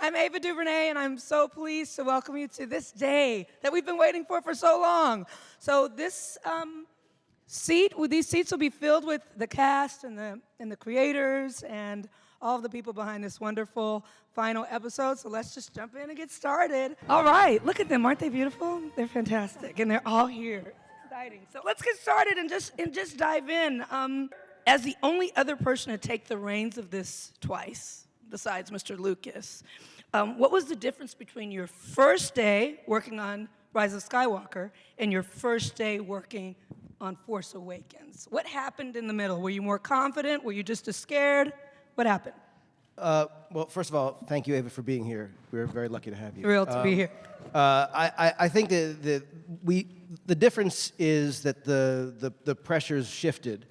I'm Ava DuVernay, and I'm so pleased to welcome you to this day that we've been waiting for so long. So this these seats will be filled with the cast and the creators and all of the people behind this wonderful final episode. So let's just jump in and get started. All right, look at them. Aren't they beautiful? They're fantastic, and they're all here. Exciting. So let's get started and just dive in. As the only other person to take the reins of this twice, besides Mr. Lucas, what was the difference between your first day working on Rise of Skywalker and your first day working on Force Awakens? What happened in the middle? Were you more confident? Were you just as scared? What happened? Well, first of all, thank you, Ava, for being here. We're very lucky to have you. Thrilled to be here. I think the difference is that the pressures shifted.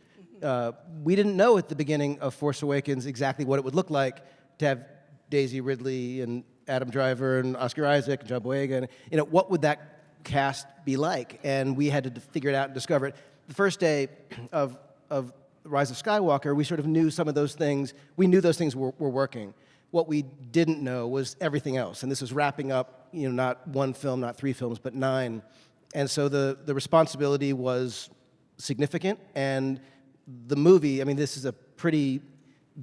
We didn't know at the beginning of Force Awakens exactly what it would look like to have Daisy Ridley and Adam Driver and Oscar Isaac and John Boyega. And, what would that cast be like? And we had to figure it out and discover it. The first day of Rise of Skywalker, we sort of knew some of those things. We knew those things were working. What we didn't know was everything else. And this was wrapping up, not one film, not 3 films, but 9. And so the responsibility was significant. And the movie, this is a pretty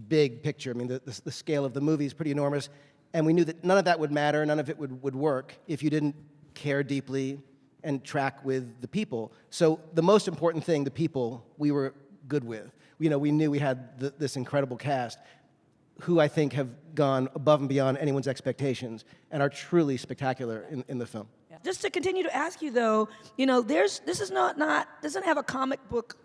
big picture. The scale of the movie is pretty enormous. And we knew that none of that would matter, none of it would work if you didn't care deeply and track with the people. So the most important thing, the people, we were good with. We knew we had this incredible cast who I think have gone above and beyond anyone's expectations and are truly spectacular in the film. Yeah. Just to continue to ask you though, this is doesn't have a comic book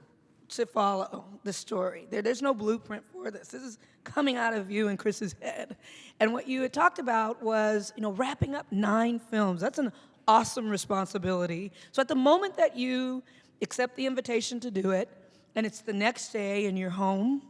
to follow the story. There's no blueprint for this. This is coming out of you and Chris's head. And what you had talked about was, wrapping up 9 films. That's an awesome responsibility. So at the moment that you accept the invitation to do it, and it's the next day and you're home,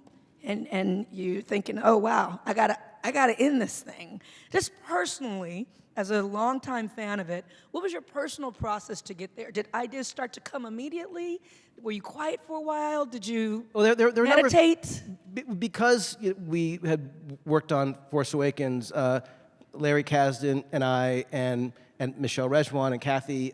and you're thinking, oh wow, I gotta end this thing. Just personally, as a longtime fan of it, what was your personal process to get there? Did ideas start to come immediately? Were you quiet for a while? Did you meditate? Because we had worked on Force Awakens, Larry Kasdan and I and Michelle Rejwan and Kathy,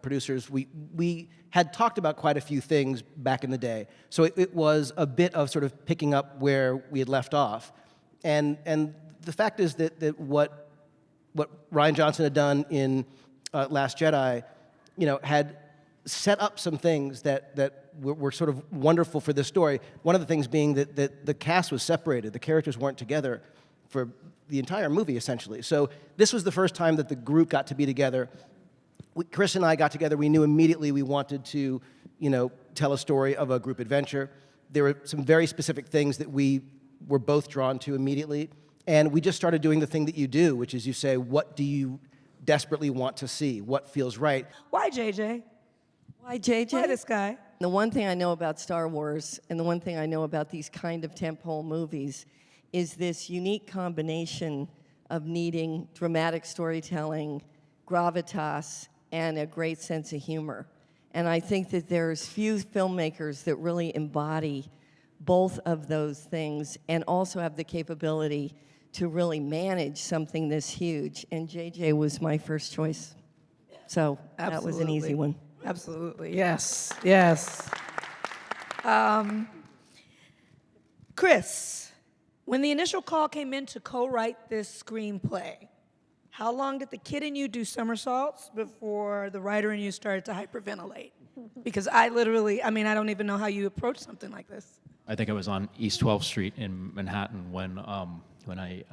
producers, we had talked about quite a few things back in the day. So it was a bit of sort of picking up where we had left off. And the fact is that what Rian Johnson had done in Last Jedi, had set up some things that were sort of wonderful for this story. One of the things being that the cast was separated. The characters weren't together for the entire movie, essentially. So this was the first time that the group got to be together. Chris and I got together. We knew immediately we wanted to, tell a story of a group adventure. There were some very specific things that we were both drawn to immediately. And we just started doing the thing that you do, which is you say, what do you desperately want to see? What feels right? Why JJ? Why JJ? Why this guy? The one thing I know about Star Wars and the one thing I know about these kind of tentpole movies is this unique combination of needing dramatic storytelling, gravitas, and a great sense of humor. And I think that there's few filmmakers that really embody both of those things and also have the capability to really manage something this huge. And JJ was my first choice. So that was an easy one. Absolutely, yes, yes. Chris, when the initial call came in to co-write this screenplay, how long did the kid in you do somersaults before the writer in you started to hyperventilate? Because I don't even know how you approach something like this. I think I was on East 12th Street in Manhattan when I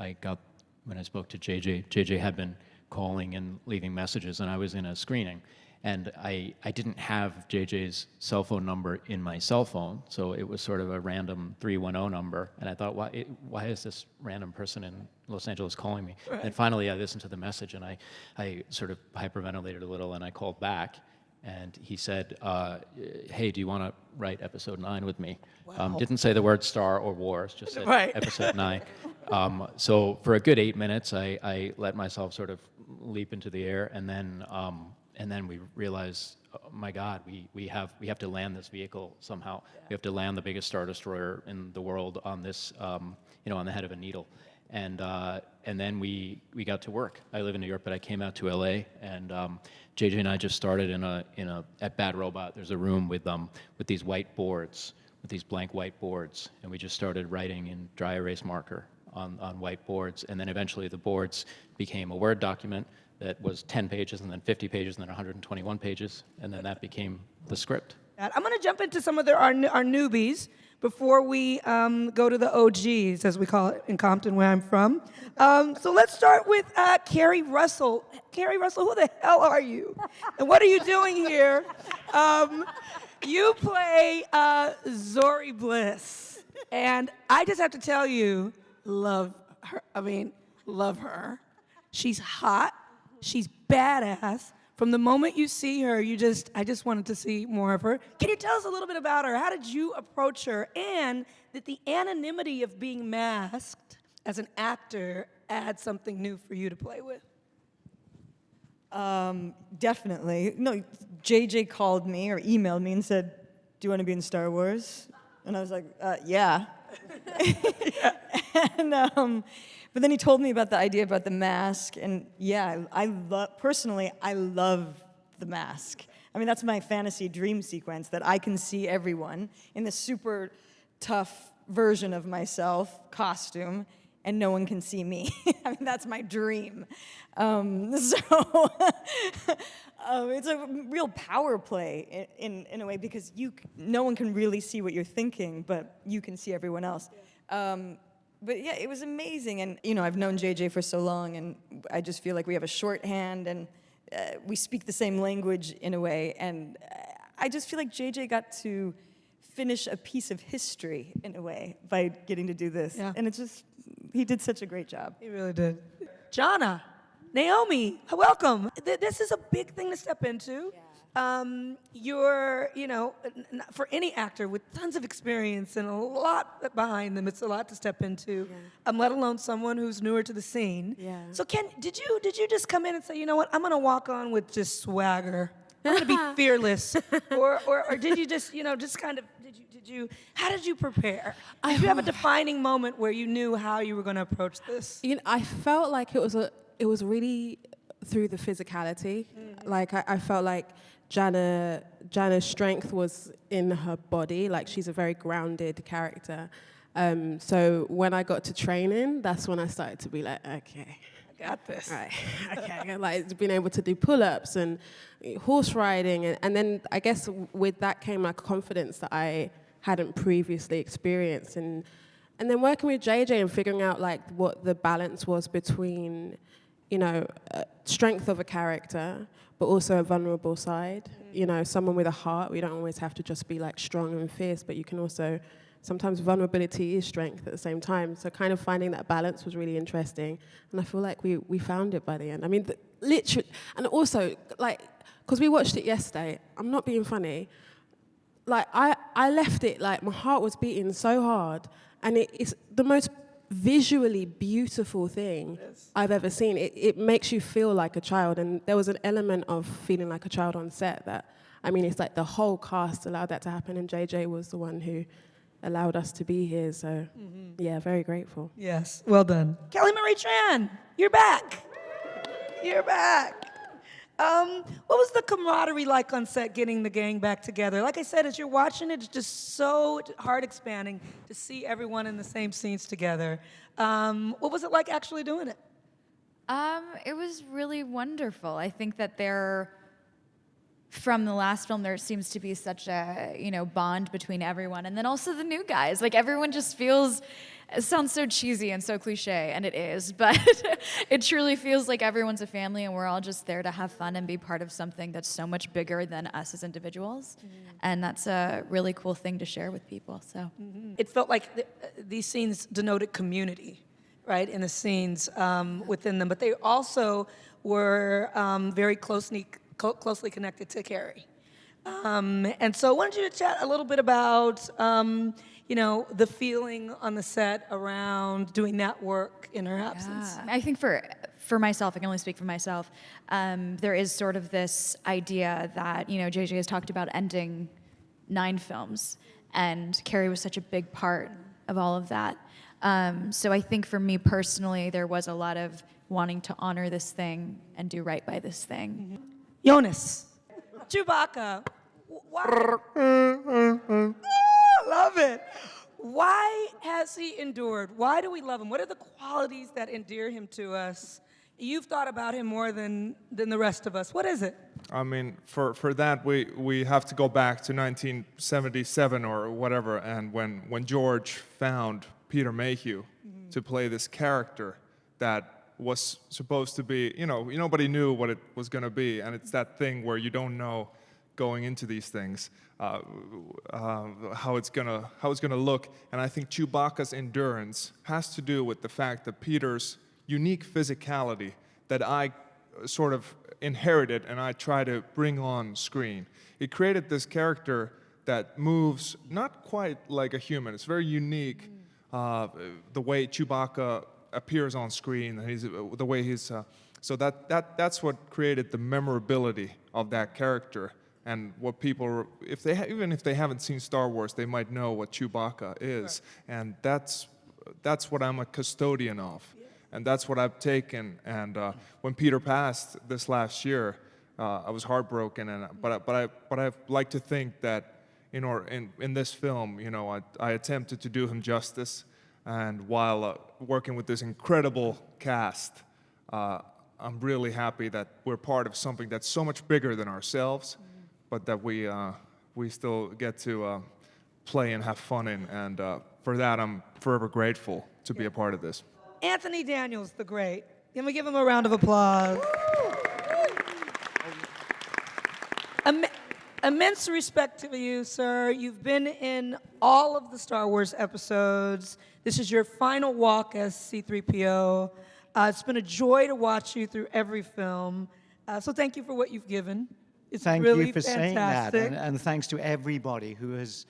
spoke to JJ. JJ had been calling and leaving messages, and I was in a screening. And I didn't have JJ's cell phone number in my cell phone, so it was sort of a random 310 number. And I thought, why is this random person in Los Angeles calling me? Right. And finally, I listened to the message, and I sort of hyperventilated a little, and I called back. And he said, hey, do you want to write episode 9 with me? Wow. Didn't say the word Star or Wars, just said right. episode 9. So for a good 8 minutes, I let myself sort of leap into the air, and then we realized, oh my God, we have to land this vehicle somehow. Yeah. We have to land the biggest Star Destroyer in the world on this, on the head of a needle. And and then we got to work. I live in New York, but I came out to LA, and JJ and I just started at Bad Robot. There's a room with these whiteboards, with these blank whiteboards, and we just started writing in dry erase marker on whiteboards, and then eventually the boards became a Word document that was 10 pages, and then 50 pages, and then 121 pages, and then that became the script. I'm going to jump into some of our newbies before we go to the OGs, as we call it in Compton, where I'm from. So let's start with Carrie Russell. Carrie Russell, who the hell are you? And what are you doing here? You play Zori Bliss. And I just have to tell you, love her. I mean, love her. She's hot. She's badass. From the moment you see her, I just wanted to see more of her. Can you tell us a little bit about her? How did you approach her? And did the anonymity of being masked as an actor add something new for you to play with? Definitely. No, JJ called me or emailed me and said, "Do you want to be in Star Wars?" And I was like, yeah. And, but then he told me about the idea about the mask, and yeah, personally, I love the mask. I mean, that's my fantasy dream sequence, that I can see everyone in this super tough version of myself, costume, and no one can see me. I mean, that's my dream. It's a real power play in a way, because no one can really see what you're thinking, but you can see everyone else. But yeah, it was amazing, and I've known JJ for so long, and I just feel like we have a shorthand, and we speak the same language in a way, and I just feel like JJ got to finish a piece of history in a way by getting to do this, and he did such a great job. He really did. Jana, Naomi, welcome. This is a big thing to step into. You're, for any actor with tons of experience and a lot behind them, it's a lot to step into. Let alone someone who's newer to the scene. Yeah. So, did you just come in and say, you know what, I'm gonna walk on with just swagger. I'm gonna be fearless, or did you just, just kind of how did you prepare? Did you have a defining moment where you knew how you were gonna approach this? I felt like it was really through the physicality. Like I felt like Jana's strength was in her body. Like, she's a very grounded character. So when I got to training, that's when I started to be like, okay, I got this. right, okay, like being able to do pull-ups and horse riding, and then I guess with that came like confidence that I hadn't previously experienced, and then working with JJ and figuring out like what the balance was between, strength of a character, but also a vulnerable side. Someone with a heart. We don't always have to just be like strong and fierce, but you can also, sometimes vulnerability is strength at the same time. So kind of finding that balance was really interesting. And I feel like we found it by the end. I mean, literally, and also, like, because we watched it yesterday, I'm not being funny, like, I left it, like, my heart was beating so hard, and it's the most visually beautiful thing I've ever seen. It makes you feel like a child, and there was an element of feeling like a child on set that, I mean, it's like the whole cast allowed that to happen, and JJ was the one who allowed us to be here, so yeah, very grateful. Yes, well done. Kelly Marie Tran, you're back. You're back. What was the camaraderie like on set, getting the gang back together? Like I said, as you're watching it, it's just so heart expanding to see everyone in the same scenes together. What was it like actually doing it? It was really wonderful. I think that from the last film, there seems to be such a, bond between everyone. And then also the new guys. Like, everyone just feels, it sounds so cheesy and so cliche, and it is, but it truly feels like everyone's a family, and we're all just there to have fun and be part of something that's so much bigger than us as individuals. And that's a really cool thing to share with people, so. It felt like these scenes denoted community, right, in the scenes within them, but they also were very closely connected to Carrie. And so I wanted you to chat a little bit about, the feeling on the set around doing that work in her absence. Yeah. I think for myself, I can only speak for myself, there is sort of this idea that, JJ has talked about ending 9 films, and Carrie was such a big part of all of that. So I think for me personally, there was a lot of wanting to honor this thing and do right by this thing. Jonas, Chewbacca. Why? Love it. Why has he endured? Why do we love him? What are the qualities that endear him to us? You've thought about him more than the rest of us. What is it? I mean, for that, we have to go back to 1977 or whatever, and when George found Peter Mayhew to play this character that was supposed to be, nobody knew what it was going to be, and it's that thing where you don't know going into these things how it's gonna look. And I think Chewbacca's endurance has to do with the fact that Peter's unique physicality that I sort of inherited and I try to bring on screen. It created this character that moves not quite like a human. It's very unique, the way Chewbacca appears on screen, and the way he's. So that's what created the memorability of that character, and what people, even if they haven't seen Star Wars, they might know what Chewbacca is, and that's what I'm a custodian of. And that's what I've taken. And when Peter passed this last year, I was heartbroken. But I like to think that in this film, I attempted to do him justice. And while working with this incredible cast, I'm really happy that we're part of something that's so much bigger than ourselves, but that we still get to play and have fun in. And for that, I'm forever grateful to be a part of this. Anthony Daniels, the great. Can we give him a round of applause? Immense respect to you, sir. You've been in all of the Star Wars episodes. This is your final walk as C-3PO. It's been a joy to watch you through every film. So thank you for what you've given. It's Thank really you for fantastic. saying that, and thanks to everybody who has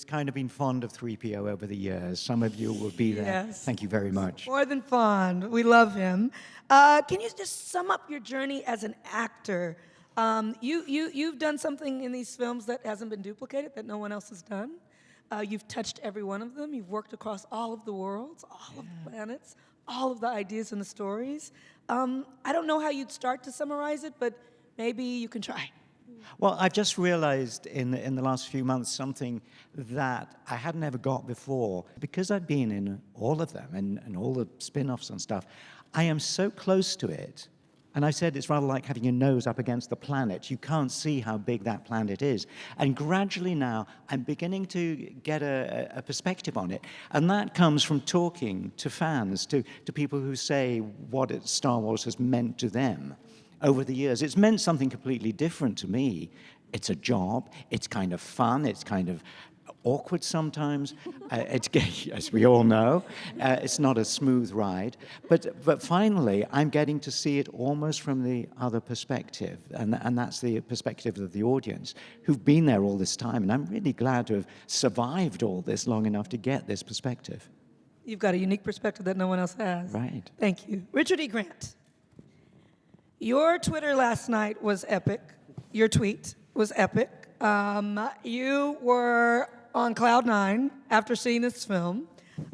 kind of been fond of 3PO over the years. Some of you will be there. Yes. Thank you very much. More than fond. We love him. Can you just sum up your journey as an actor? You've done something in these films that hasn't been duplicated, that no one else has done. You've touched every one of them. You've worked across all of the worlds, all of the planets, all of the ideas and the stories. I don't know how you'd start to summarize it, but maybe you can try. Well, I've just realized in the last few months something that I hadn't ever got before. Because I've been in all of them and all the spin-offs and stuff, I am so close to it. And I said it's rather like having your nose up against the planet. You can't see how big that planet is. And gradually now, I'm beginning to get a perspective on it. And that comes from talking to fans, to people who say what Star Wars has meant to them over the years. It's meant something completely different to me. It's a job. It's kind of fun. It's kind of awkward sometimes. As we all know, it's not a smooth ride. But finally, I'm getting to see it almost from the other perspective, and that's the perspective of the audience who've been there all this time. And I'm really glad to have survived all this long enough to get this perspective. You've got a unique perspective that no one else has. Right. Thank you. Richard E. Grant. Your Twitter last night was epic. Your tweet was epic. You were on cloud nine after seeing this film.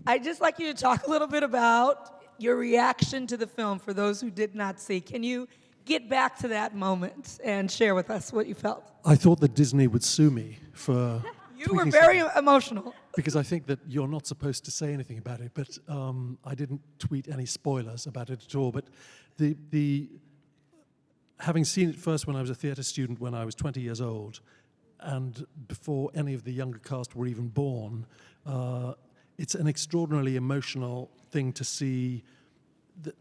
I'd just like you to talk a little bit about your reaction to the film for those who did not see. Can you get back to that moment and share with us what you felt? I thought that Disney would sue me for You were tweeting very something, emotional. because I think that you're not supposed to say anything about it, but I didn't tweet any spoilers about it at all. But having seen it first when I was a theatre student when I was 20 years old, and before any of the younger cast were even born, it's an extraordinarily emotional thing to see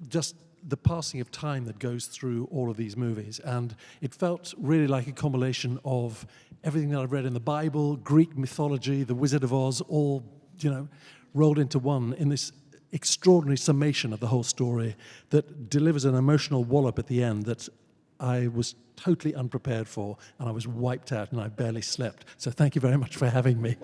just the passing of time that goes through all of these movies. And it felt really like a combination of everything that I've read in the Bible, Greek mythology, The Wizard of Oz, all, rolled into one in this extraordinary summation of the whole story that delivers an emotional wallop at the end that I was totally unprepared for, and I was wiped out, and I barely slept. So thank you very much for having me.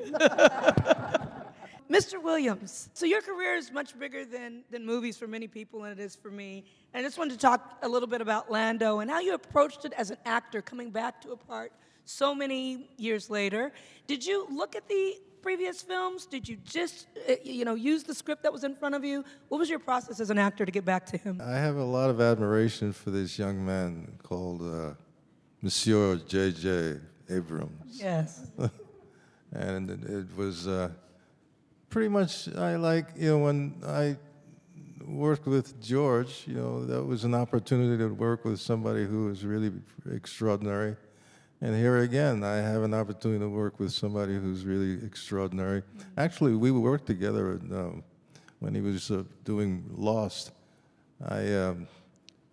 Mr. Williams, so your career is much bigger than movies for many people, and it is for me. And I just wanted to talk a little bit about Lando and how you approached it as an actor, coming back to a part so many years later. Did you look at the previous films? Did you just, use the script that was in front of you? What was your process as an actor to get back to him? I have a lot of admiration for this young man called Monsieur J.J. Abrams. Yes. And it was pretty much, when I worked with George, that was an opportunity to work with somebody who was really extraordinary. And here again, I have an opportunity to work with somebody who's really extraordinary. Actually, we worked together when he was doing Lost. I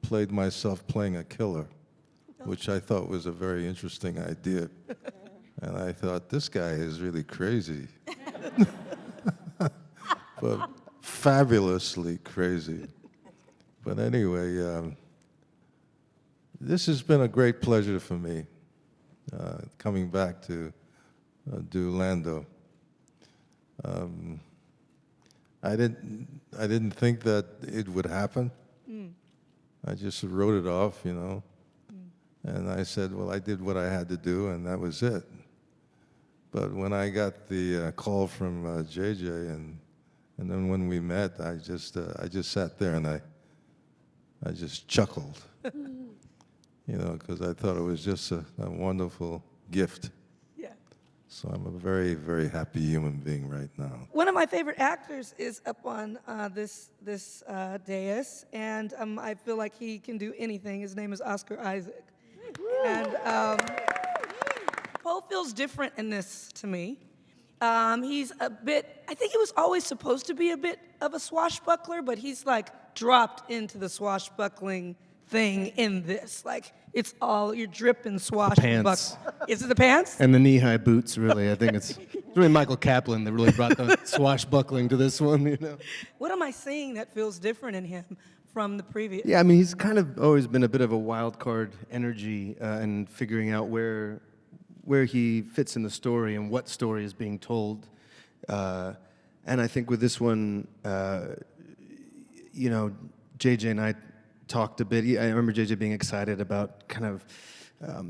played myself playing a killer, which I thought was a very interesting idea. And I thought, this guy is really crazy. But fabulously crazy. But anyway, this has been a great pleasure for me, coming back to do Lando. I didn't think that it would happen. I just wrote it off, and I said, well, I did what I had to do, and that was it. But when I got the call from JJ, and then when we met, I just sat there and I just chuckled, because I thought it was just a wonderful gift. Yeah. So I'm a very, very happy human being right now. One of my favorite actors is up on this dais, and I feel like he can do anything. His name is Oscar Isaac. And Poe feels different in this to me. He's a bit, I think he was always supposed to be a bit of a swashbuckler, but he's like dropped into the swashbuckling thing in this. Like, it's all, you're dripping swashbuckling. Pants. Is it the pants? And the knee-high boots, really. I think it's really Michael Kaplan that really brought the swashbuckling to this one, What am I seeing that feels different in him from the previous? Yeah, I mean, he's kind of always been a bit of a wild card energy and figuring out where he fits in the story and what story is being told. And I think with this one, JJ and I talked a bit. I remember JJ being excited about kind of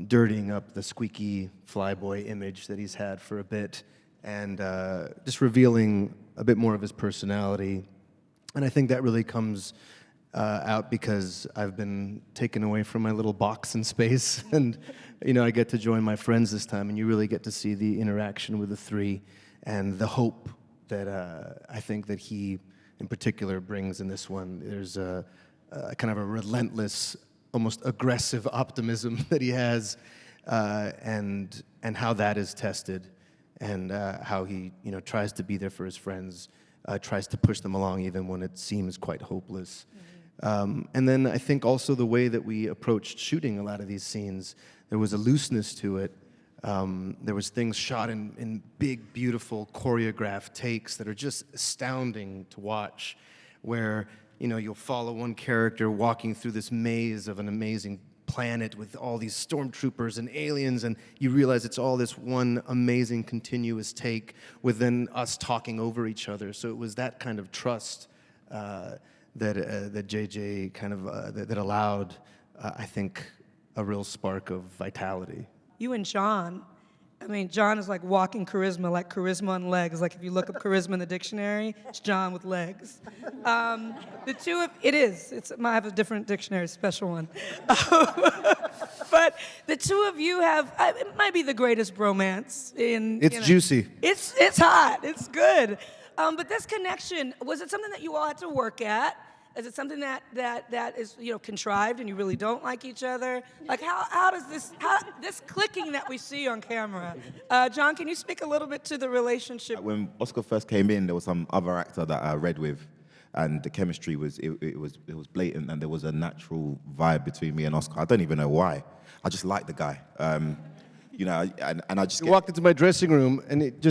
dirtying up the squeaky flyboy image that he's had for a bit and just revealing a bit more of his personality. And I think that really comes out because I've been taken away from my little box in space, and I get to join my friends this time, and you really get to see the interaction with the three and the hope that I think that he, in particular, brings in this one. There's a kind of a relentless, almost aggressive optimism that he has, and how that is tested, and how he tries to be there for his friends, tries to push them along even when it seems quite hopeless. And then I think also the way that we approached shooting a lot of these scenes, there was a looseness to it. There was things shot in big, beautiful, choreographed takes that are just astounding to watch, where you'll follow one character walking through this maze of an amazing planet with all these stormtroopers and aliens, and you realize it's all this one amazing continuous take with then us talking over each other. So it was that kind of trust that JJ kind of that allowed, I think, a real spark of vitality. You and John, I mean, John is like walking charisma, like charisma on legs. Like if you look up charisma in the dictionary, it's John with legs. The two of, I have a different dictionary, special one. But the two of you have, it might be the greatest bromance in. It's juicy. It's hot, it's good. But this connection, was it something that you all had to work at? Is it something that is contrived and you really don't like each other? Like how does this clicking that we see on camera? John, can you speak a little bit to the relationship? When Oscar first came in, there was some other actor that I read with, and the chemistry was blatant, and there was a natural vibe between me and Oscar. I don't even know why. I just liked the guy. And I just walked into my dressing room, and it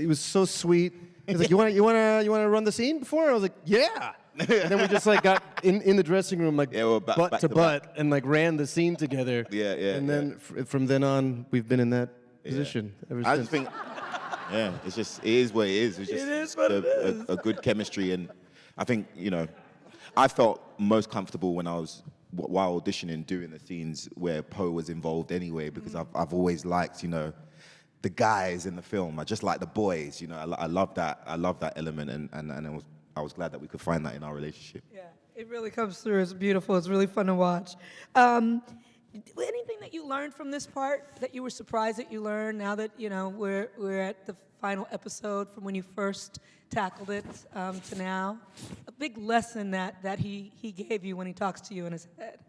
was so sweet. He's like, you want to run the scene before? I was like, yeah. And then we just got in the dressing room, butt to butt, and ran the scene together. Yeah. And then from then on, we've been in that position ever since. I just think, it is what it is. It's just a good chemistry, and I think I felt most comfortable when I was while auditioning doing the scenes where Poe was involved anyway, because I've always liked the guys in the film. I just like the boys. You know, I love that. I love that element, and I was glad that we could find that in our relationship. Yeah, it really comes through. It's beautiful. It's really fun to watch. Anything that you learned from this part that you were surprised that you learned now that, you know, we're at the final episode from when you first tackled it to now? A big lesson that he gave you when he talks to you in his head.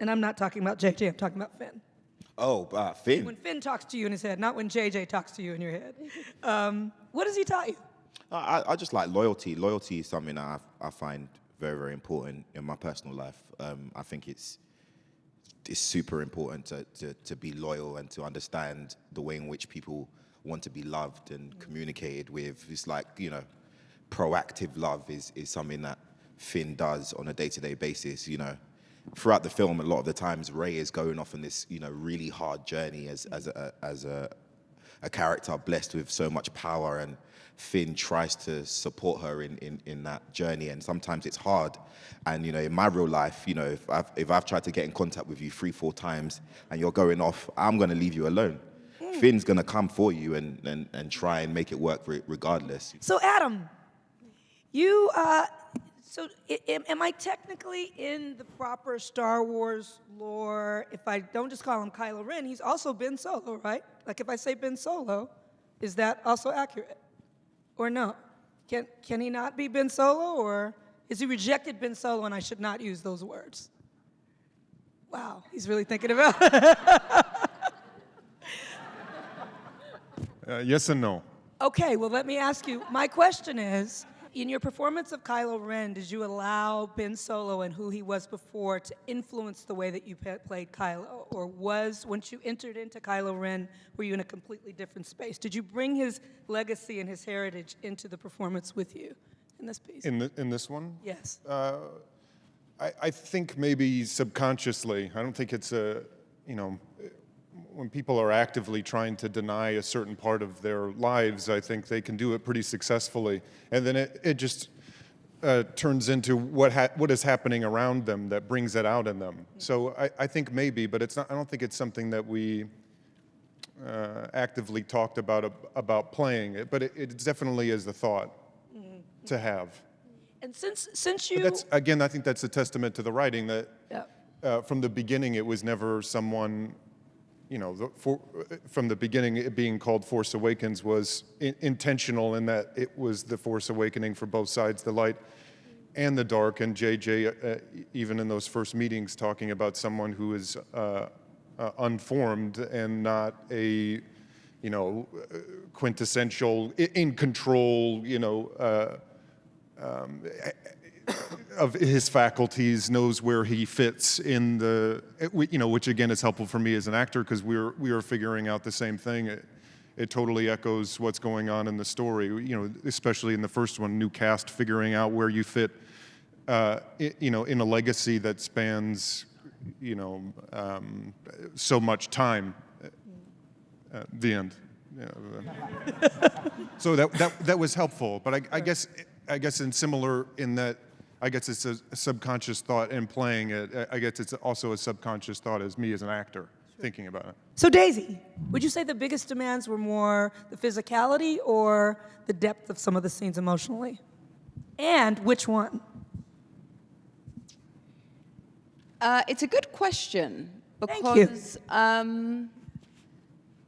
And I'm not talking about JJ, I'm talking about Finn. Oh, Finn. When Finn talks to you in his head, not when JJ talks to you in your head. What has he taught you? I just like loyalty. Loyalty is something that I find very, very important in my personal life. I think it's super important to be loyal and to understand the way in which people want to be loved and communicated with. It's like, you know, proactive love is something that Finn does on a day-to-day basis, you know. Throughout the film, a lot of the times, Ray is going off on this, you know, really hard journey as a character blessed with so much power, and Finn tries to support her in that journey, and sometimes it's hard. And, you know, in my real life, you know, if I've tried to get in contact with you 3-4 times and you're going off, I'm going to leave you alone. Finn's going to come for you and try and make it work regardless. So, Adam, you, am I technically in the proper Star Wars lore if I don't just call him Kylo Ren? He's also Ben Solo, right? Like, if I say Ben Solo, is that also accurate? Or no? Can he not be Ben Solo, or is he rejected Ben Solo and I should not use those words? Wow, he's really thinking about it. Yes and no. Okay, well, let me ask you. My question is, in your performance of Kylo Ren, did you allow Ben Solo and who he was before to influence the way that you played Kylo? Or once you entered into Kylo Ren, were you in a completely different space? Did you bring his legacy and his heritage into the performance with you in this piece? In this one? Yes. I think maybe subconsciously. I don't think it's when people are actively trying to deny a certain part of their lives, I think they can do it pretty successfully. And then it just turns into what is happening around them that brings it out in them. So I think maybe, but it's not. I don't think it's something that we actively talked about playing it. But it definitely is the thought to have. And since you... But I think that's a testament to the writing that from the beginning it was never someone... You know, from the beginning, it being called Force Awakens was intentional in that it was the Force Awakening for both sides, the light and the dark. And JJ, even in those first meetings, talking about someone who is unformed and not a, you know, quintessential, in control, you know, of his faculties, knows where he fits in the, you know, which again is helpful for me as an actor because we were figuring out the same thing. It totally echoes what's going on in the story, you know, especially in the first one, new cast figuring out where you fit, you know, in a legacy that spans, you know, so much time. The end. Yeah. So that was helpful, but I guess in similar in that. I guess it's a subconscious thought in playing it. I guess it's also a subconscious thought as me as an actor thinking about it. So Daisy, would you say the biggest demands were more the physicality or the depth of some of the scenes emotionally? And which one? It's a good question because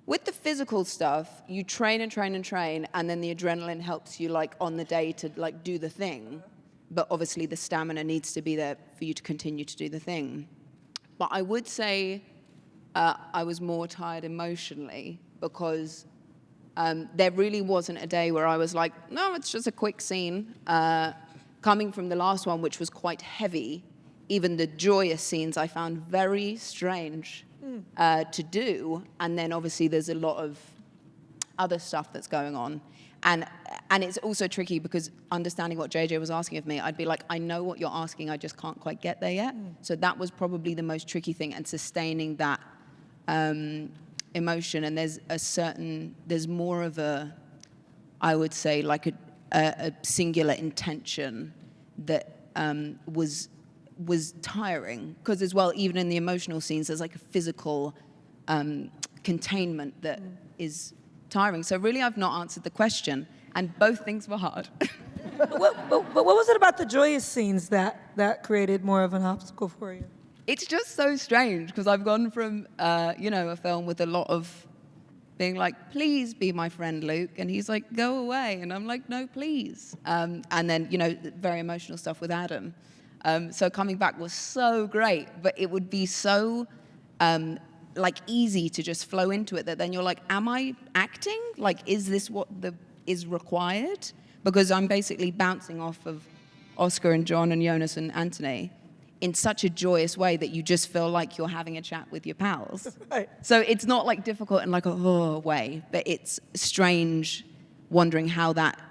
with the physical stuff, you train and train and train, and then the adrenaline helps you like on the day to like do the thing. But obviously the stamina needs to be there for you to continue to do the thing. But I would say I was more tired emotionally because there really wasn't a day where I was like, no, it's just a quick scene. Coming from the last one, which was quite heavy, even the joyous scenes I found very strange to do. And then obviously there's a lot of other stuff that's going on. And it's also tricky because understanding what JJ was asking of me, I'd be like, I know what you're asking, I just can't quite get there yet. So that was probably the most tricky thing, and sustaining that emotion. And there's more of a, I would say, like a singular intention that was tiring. Because as well, even in the emotional scenes, there's like a physical containment that is tiring. So really, I've not answered the question, and both things were hard. But what was it about the joyous scenes that created more of an obstacle for you? It's just so strange because I've gone from, a film with a lot of being like, please be my friend, Luke. And he's like, go away. And I'm like, no, please. And then, very emotional stuff with Adam. So coming back was so great, but it would be so, easy to just flow into it that then you're like, am I acting? Like, is this what is required? Because I'm basically bouncing off of Oscar and John and Jonas and Anthony in such a joyous way that you just feel like you're having a chat with your pals. Right. So it's not like difficult in like a way, but it's strange wondering how that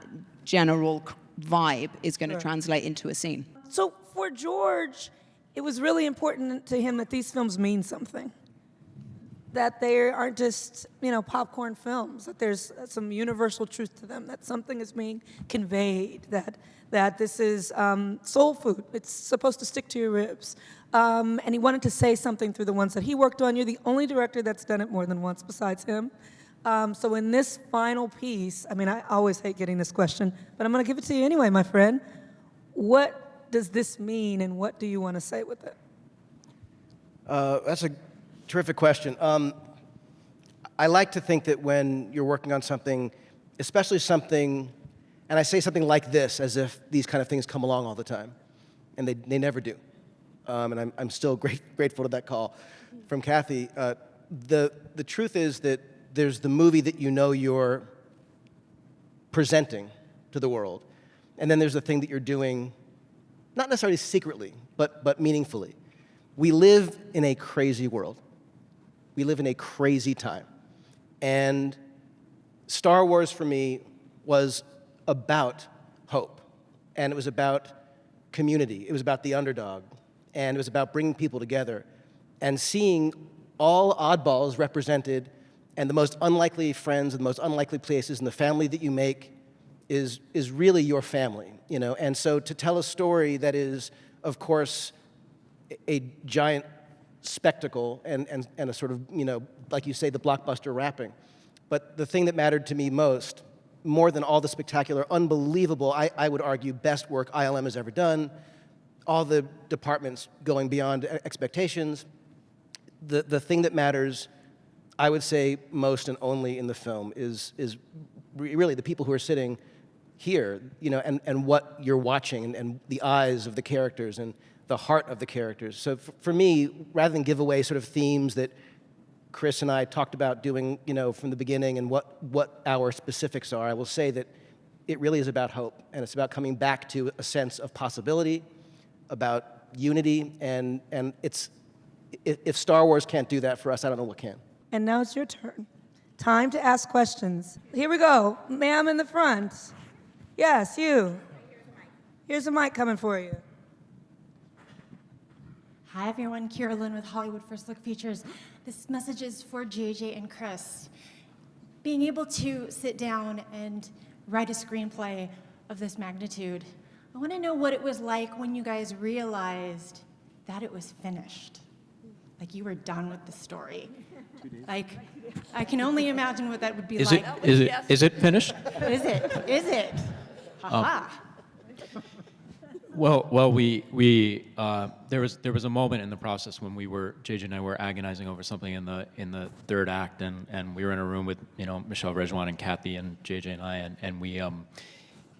general vibe is going to translate into a scene. So for George, it was really important to him that these films mean something. That they aren't just, popcorn films, that there's some universal truth to them, that something is being conveyed, that this is soul food. It's supposed to stick to your ribs. And he wanted to say something through the ones that he worked on. You're the only director that's done it more than once besides him. So in this final piece, I always hate getting this question, but I'm going to give it to you anyway, my friend. What does this mean, and what do you want to say with it? That's a terrific question. I like to think that when you're working on something, especially something, and I say something like this as if these kind of things come along all the time, and they never do. And I'm still grateful to that call from Kathy. The truth is that there's the movie that you're presenting to the world, and then there's the thing that you're doing, not necessarily secretly, but meaningfully. We live in a crazy world. We live in a crazy time. And Star Wars, for me, was about hope. And it was about community. It was about the underdog. And it was about bringing people together and seeing all oddballs represented, and the most unlikely friends and the most unlikely places, and the family that you make is really your family, And so to tell a story that is, of course, a giant spectacle and a sort of, like you say, the blockbuster wrapping. But the thing that mattered to me most, more than all the spectacular, unbelievable, I would argue, best work ILM has ever done, all the departments going beyond expectations, the thing that matters, I would say, most and only in the film is really the people who are sitting here, and what you're watching, and the eyes of the characters, and the heart of the characters. So for me, rather than give away sort of themes that Chris and I talked about doing, from the beginning, and what our specifics are, I will say that it really is about hope, and it's about coming back to a sense of possibility, about unity, and if Star Wars can't do that for us, I don't know what can. And now it's your turn. Time to ask questions. Here we go. Ma'am in the front. Yes, you. Here's a mic coming for you. Hi everyone, Kira Lynn with Hollywood First Look Features. This message is for JJ and Chris. Being able to sit down and write a screenplay of this magnitude, I want to know what it was like when you guys realized that it was finished. Like you were done with the story. Like, I can only imagine what that would be like. Is it finished? Is it? Ha-ha. Well, there was a moment in the process when JJ and I were agonizing over something in the third act, and we were in a room with Michelle Rejwan and Kathy and JJ and I,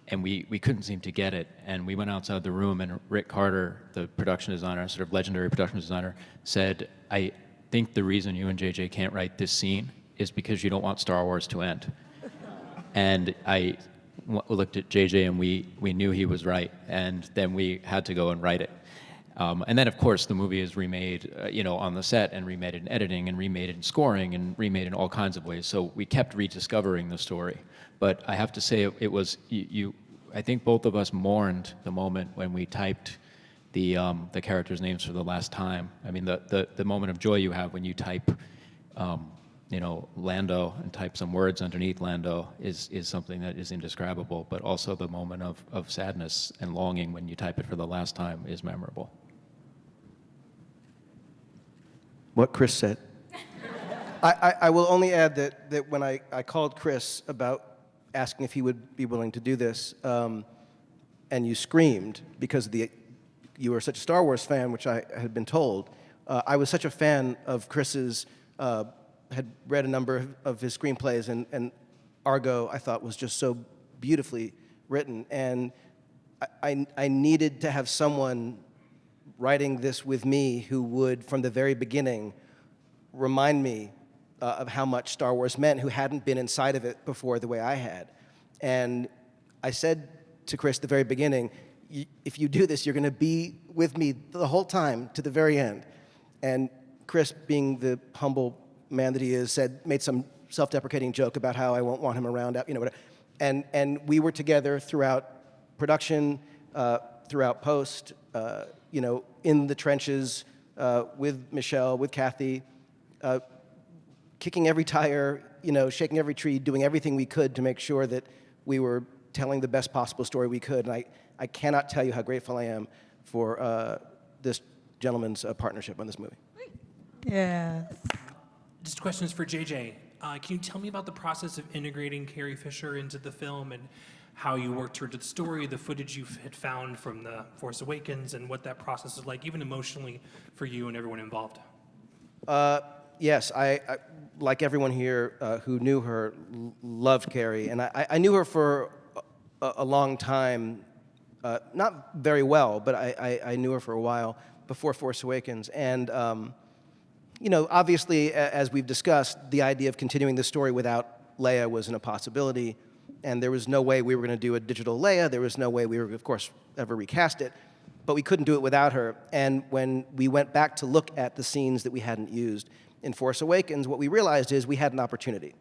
and we couldn't seem to get it, and we went outside the room, and Rick Carter, the production designer, sort of legendary production designer, said, "I think the reason you and JJ can't write this scene is because you don't want Star Wars to end." And I looked at JJ, and we knew he was right, and then we had to go and write it. And then, of course, the movie is remade, on the set, and remade in editing, and remade in scoring, and remade in all kinds of ways. So we kept rediscovering the story. But I have to say, it was I think both of us mourned the moment when we typed the characters' names for the last time. I mean, the moment of joy you have when you type, Lando, and type some words underneath Lando is something that is indescribable. But also the moment of sadness and longing when you type it for the last time is memorable. What Chris said. I will only add that when I called Chris about asking if he would be willing to do this, and you screamed because you were such a Star Wars fan, which I had been told. I was such a fan of Chris's, had read a number of his screenplays, and Argo I thought was just so beautifully written, and I needed to have someone writing this with me who would, from the very beginning, remind me of how much Star Wars meant, who hadn't been inside of it before the way I had. And I said to Chris at the very beginning, if you do this, you're going to be with me the whole time to the very end. And Chris, being the humble man that he is, made some self-deprecating joke about how I won't want him around, whatever. And we were together throughout production, throughout post, in the trenches with Michelle, with Kathy, kicking every tire, shaking every tree, doing everything we could to make sure that we were telling the best possible story we could. And I cannot tell you how grateful I am for this gentleman's partnership on this movie. Yeah. Just questions for JJ. Can you tell me about the process of integrating Carrie Fisher into the film and how you worked her to the story, the footage you had found from The Force Awakens, and what that process is like, even emotionally, for you and everyone involved? Yes, I like everyone here who knew her, loved Carrie. And I knew her for a long time, not very well, but I knew her for a while before Force Awakens. And, obviously, as we've discussed, the idea of continuing the story without Leia wasn't a possibility. And there was no way we were going to do a digital Leia. There was no way we were, of course, ever recast it. But we couldn't do it without her. And when we went back to look at the scenes that we hadn't used in Force Awakens, what we realized is we had an opportunity.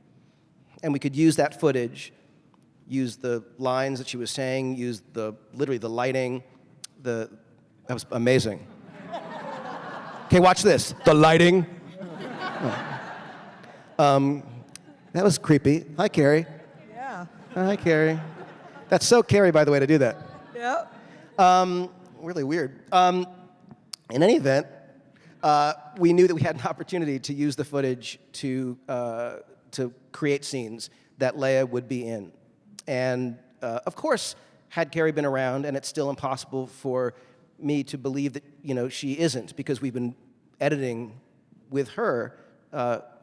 And we could use that footage, use the lines that she was saying, use literally the lighting. That was amazing. Okay, watch this. The lighting. That was creepy. Hi, Carrie. Yeah. Hi, Carrie. That's so Carrie, by the way, to do that. Yep. Really weird. In any event, we knew that we had an opportunity to use the footage to create scenes that Leia would be in. And of course, had Carrie been around, and it's still impossible for me to believe that she isn't, because we've been editing with her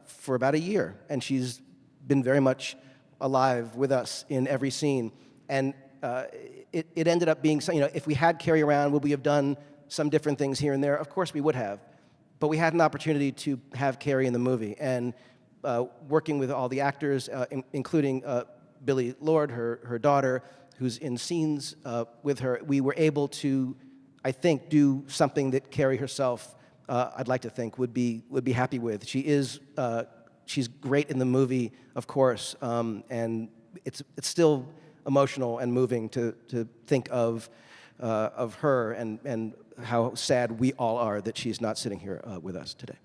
for about a year, and she's been very much alive with us in every scene. And it ended up being, if we had Carrie around, would we have done some different things here and there? Of course we would have. But we had an opportunity to have Carrie in the movie. And working with all the actors, including Billie Lourd, her daughter, who's in scenes with her, we were able to, I think, do something that Carrie herself, I'd like to think, would be happy with. She's great in the movie, of course, and it's still emotional and moving to think of her and how sad we all are that she's not sitting here with us today.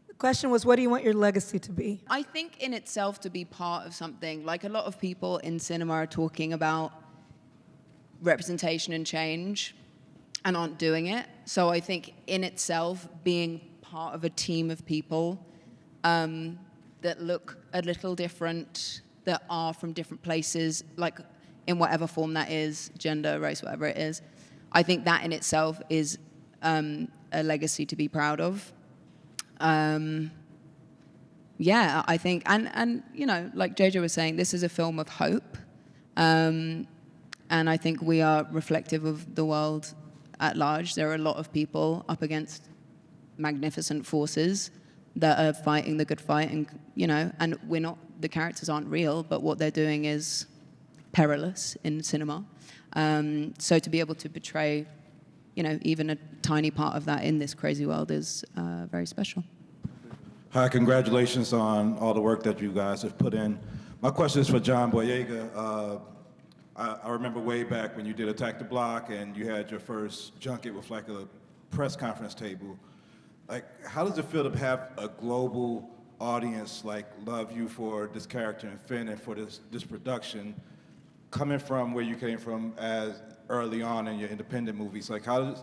The question was, what do you want your legacy to be? I think in itself to be part of something, like a lot of people in cinema are talking about representation and change and aren't doing it. So I think in itself being part of a team of people that look a little different, that are from different places, like in whatever form that is, gender, race, whatever it is, I think that in itself is a legacy to be proud of. Yeah, I think, and like JJ was saying, this is a film of hope. And I think we are reflective of the world at large. There are a lot of people up against magnificent forces that are fighting the good fight, and and the characters aren't real, but what they're doing is perilous in cinema. So to be able to portray, even a tiny part of that in this crazy world is very special. Hi, congratulations on all the work that you guys have put in. My question is for John Boyega. I remember way back when you did Attack the Block and you had your first junket with like a press conference table. Like, how does it feel to have a global audience like love you for this character and Finn and for this production, coming from where you came from as early on in your independent movies? Like, how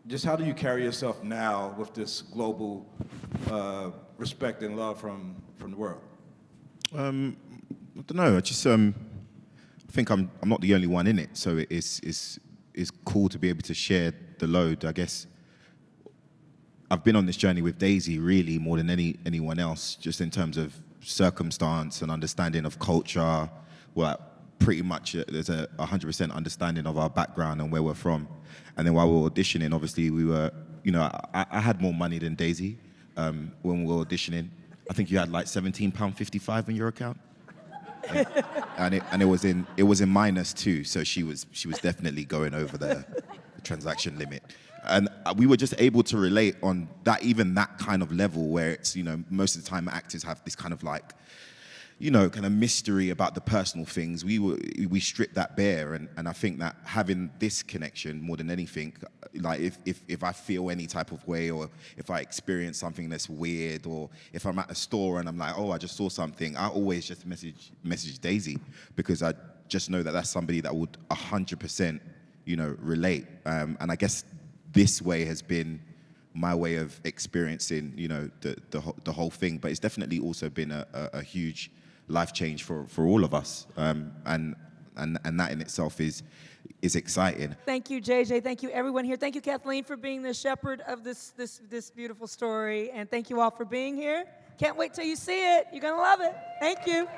do you carry yourself now with this global respect and love from the world? I don't know. I just I think I'm not the only one in it, so it's cool to be able to share the load. I guess I've been on this journey with Daisy really more than anyone else, just in terms of circumstance and understanding of culture. Well, pretty much there's a 100% understanding of our background and where we're from. And then while we were auditioning, obviously we were, I had more money than Daisy when we were auditioning. I think you had like £17.55 in your account. And it was in minus too, so she was definitely going over the transaction limit. And we were just able to relate on that, even that kind of level where it's, most of the time actors have this kind of like, kind of mystery about the personal things. We stripped that bare, and I think that having this connection more than anything, like if I feel any type of way, or if I experience something that's weird, or if I'm at a store and I'm like, oh, I just saw something, I always just message Daisy, because I just know that that's somebody that would 100%, relate. And I guess this way has been my way of experiencing, the whole thing. But it's definitely also been a huge life change for all of us, and that in itself is exciting. Thank you, JJ. Thank you, everyone here. Thank you, Kathleen, for being the shepherd of this beautiful story, and thank you all for being here. Can't wait till you see it. You're gonna love it. Thank you.